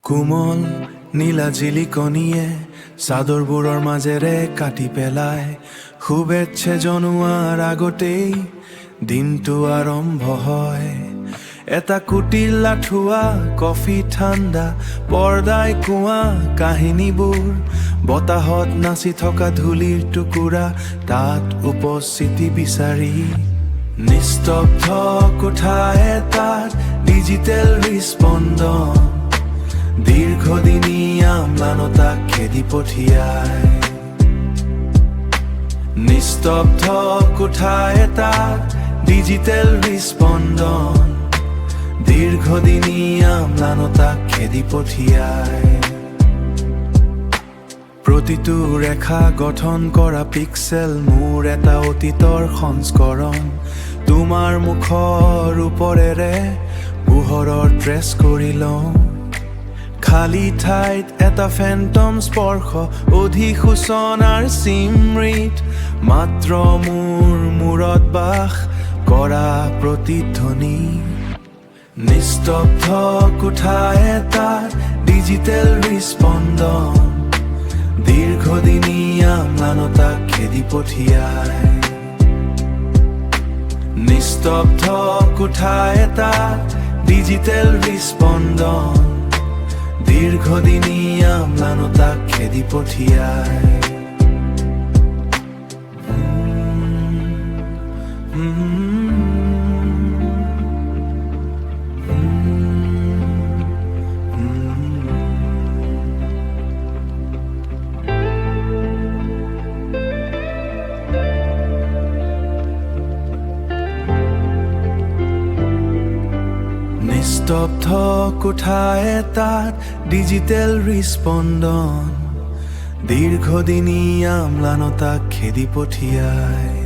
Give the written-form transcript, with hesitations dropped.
কোমল নীলা জিলিকনিয়ে চাদৰবোৰৰ মাজেৰে কাটি পেলায় শুভেচ্ছা জনোৱাৰ আগতেই দিনটো আৰম্ভ হয়। এটা কুটিল লাঠুৱা কফি ঠাণ্ডা পৰ্দাই কোৱা কাহিনীবোৰ বতাহত নাচি থকা ধূলিৰ টুকুৰা তাত উপস্থিতি বিচাৰি নিস্তব্ধ কোঠা এটাত ডিজিটেল হৃস্পন্দন দীৰ্ঘদিনীয়া ম্লানতাক খেদি পঠিয়ায়। নিস্তব্ধ কোঠা এটাত ডিজিটেল হৃস্পন্দন দীৰ্ঘদিনীয়া ম্লানতাক খেদি পঠিয়ায়। প্ৰতিটো ৰেখা গঠন কৰা পিক্সেল মোৰ এটা অতীতৰ সংস্কৰণ। তোমাৰ মুখৰ ওপৰেৰে পোহৰৰ ট্ৰেছ কৰি লওঁ। খালী ঠাইত এটা ফেণ্টম স্পৰ্শ অধিসূচনাৰ স্মৃত মাত্ৰ মোৰ মূৰত বাস কৰা প্ৰতিধ্বনি। নিস্তব্ধ কোঠা এটাত ডিজিটেল হৃস্পন্দন দীৰ্ঘদিনীয়া ম্লানতাক খেদি পঠিয়ায়। নিস্তব্ধ কোঠা এটাত ডিজিটেল হৃস্পন্দন দীৰ্ঘদিনীয়া ম্লানতাক খেদি পঠিয়ায়। নিস্তব্ধ কোঠা এটাত ডিজিটেল হৃস্পন্দন দীৰ্ঘদিনীয়া ম্লানতাক খেদি পঠিয়ায়।